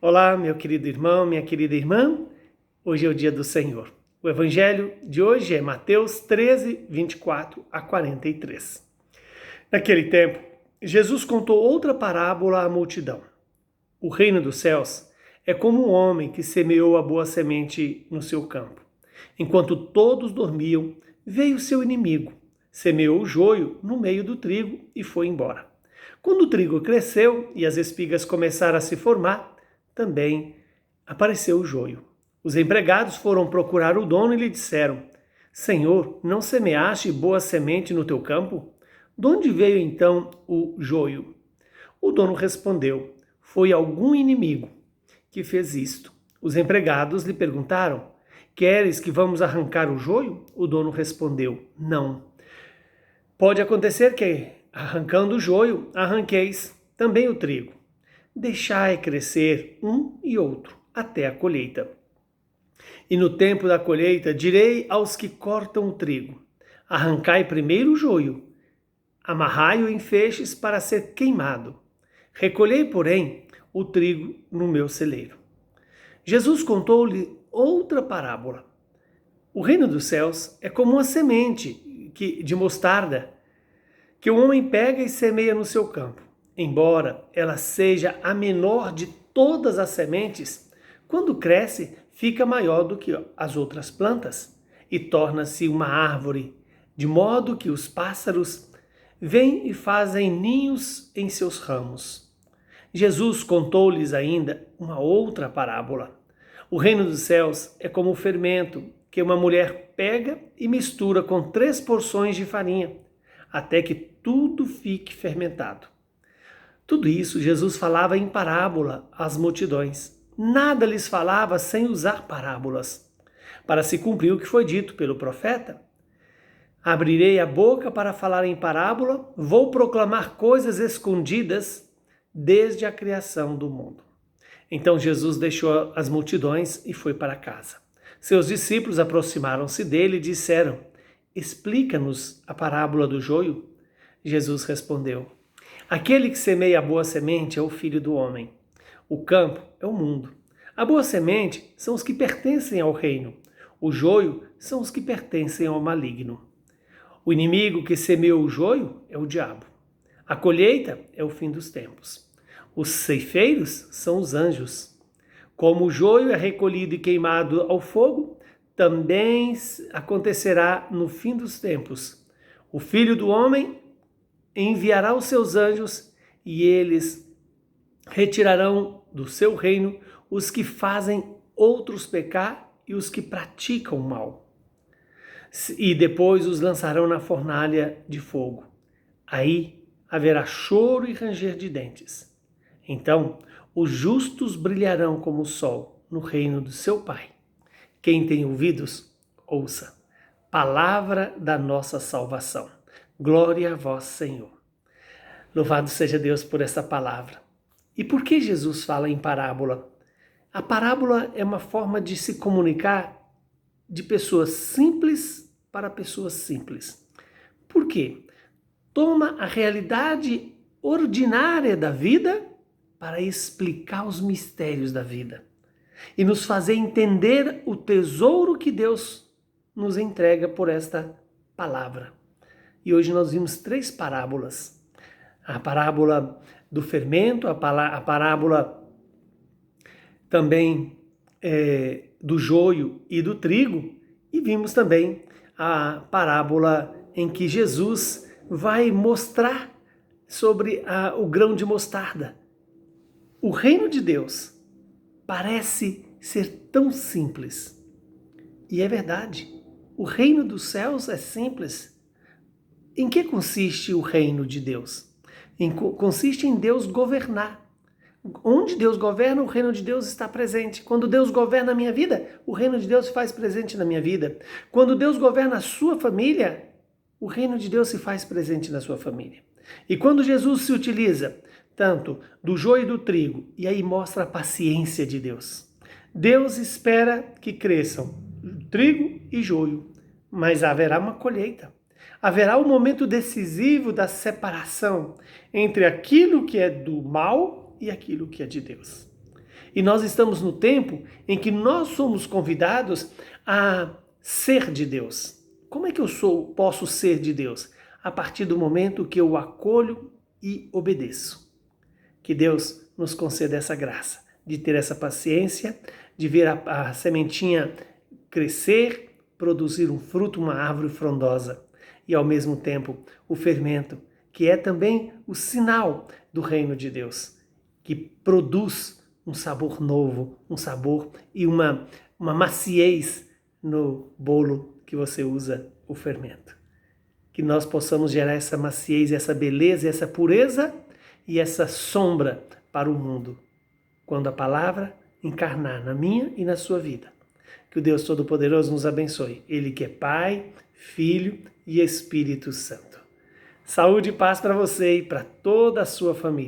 Olá, meu querido irmão, minha querida irmã. Hoje é o dia do Senhor. O evangelho de hoje é Mateus 13, 24 a 43. Naquele tempo, Jesus contou outra parábola à multidão. O reino dos céus é como um homem que semeou a boa semente no seu campo. Enquanto todos dormiam, veio seu inimigo, semeou o joio no meio do trigo e foi embora. Quando o trigo cresceu e as espigas começaram a se formar, também apareceu o joio. Os empregados foram procurar o dono e lhe disseram: Senhor, não semeaste boa semente no teu campo? De onde veio então o joio? O dono respondeu: Foi algum inimigo que fez isto. Os empregados lhe perguntaram: Queres que vamos arrancar o joio? O dono respondeu: Não. Pode acontecer que, arrancando o joio, arranqueis também o trigo. Deixai crescer um e outro até a colheita. E no tempo da colheita direi aos que cortam o trigo: arrancai primeiro o joio, amarrai-o em feixes para ser queimado. Recolhei, porém, o trigo no meu celeiro. Jesus contou-lhe outra parábola. O reino dos céus é como uma semente de mostarda que o homem pega e semeia no seu campo. Embora ela seja a menor de todas as sementes, quando cresce, fica maior do que as outras plantas e torna-se uma árvore, de modo que os pássaros vêm e fazem ninhos em seus ramos. Jesus contou-lhes ainda uma outra parábola. O reino dos céus é como o fermento que uma mulher pega e mistura com 3 porções de farinha, até que tudo fique fermentado. Tudo isso Jesus falava em parábola às multidões. Nada lhes falava sem usar parábolas, para se cumprir o que foi dito pelo profeta. Abrirei a boca para falar em parábola, vou proclamar coisas escondidas desde a criação do mundo. Então Jesus deixou as multidões e foi para casa. Seus discípulos aproximaram-se dele e disseram: Explica-nos a parábola do joio. Jesus respondeu: Aquele que semeia a boa semente é o Filho do Homem. O campo é o mundo. A boa semente são os que pertencem ao reino. O joio são os que pertencem ao maligno. O inimigo que semeou o joio é o diabo. A colheita é o fim dos tempos. Os ceifeiros são os anjos. Como o joio é recolhido e queimado ao fogo, também acontecerá no fim dos tempos. O Filho do Homem enviará os seus anjos e eles retirarão do seu reino os que fazem outros pecar e os que praticam o mal. E depois os lançarão na fornalha de fogo. Aí haverá choro e ranger de dentes. Então os justos brilharão como o sol no reino do seu Pai. Quem tem ouvidos, ouça. Palavra da nossa salvação. Glória a vós, Senhor. Louvado seja Deus por essa palavra. E por que Jesus fala em parábola? A parábola é uma forma de se comunicar de pessoas simples para pessoas simples. Por quê? Toma a realidade ordinária da vida para explicar os mistérios da vida e nos fazer entender o tesouro que Deus nos entrega por esta palavra. E hoje nós vimos 3 parábolas. A parábola do fermento, a parábola também do joio e do trigo, e vimos também a parábola em que Jesus vai mostrar sobre o grão de mostarda. O reino de Deus parece ser tão simples. E é verdade, o reino dos céus é simples. Em que consiste o reino de Deus? Consiste em Deus governar. Onde Deus governa, o reino de Deus está presente. Quando Deus governa a minha vida, o reino de Deus se faz presente na minha vida. Quando Deus governa a sua família, o reino de Deus se faz presente na sua família. E quando Jesus se utiliza tanto do joio e do trigo, e aí mostra a paciência de Deus. Deus espera que cresçam trigo e joio, mas haverá uma colheita. Haverá um momento decisivo da separação entre aquilo que é do mal e aquilo que é de Deus. E nós estamos no tempo em que nós somos convidados a ser de Deus. Como é que posso ser de Deus? A partir do momento que eu o acolho e obedeço. Que Deus nos conceda essa graça, de ter essa paciência, de ver a sementinha crescer, produzir um fruto, uma árvore frondosa. E ao mesmo tempo o fermento, que é também o sinal do reino de Deus, que produz um sabor novo, um sabor e uma maciez no bolo que você usa o fermento. Que nós possamos gerar essa maciez, essa beleza, essa pureza e essa sombra para o mundo, quando a palavra encarnar na minha e na sua vida. Que o Deus Todo-Poderoso nos abençoe. Ele que é Pai, Filho e Espírito Santo. Saúde e paz para você e para toda a sua família.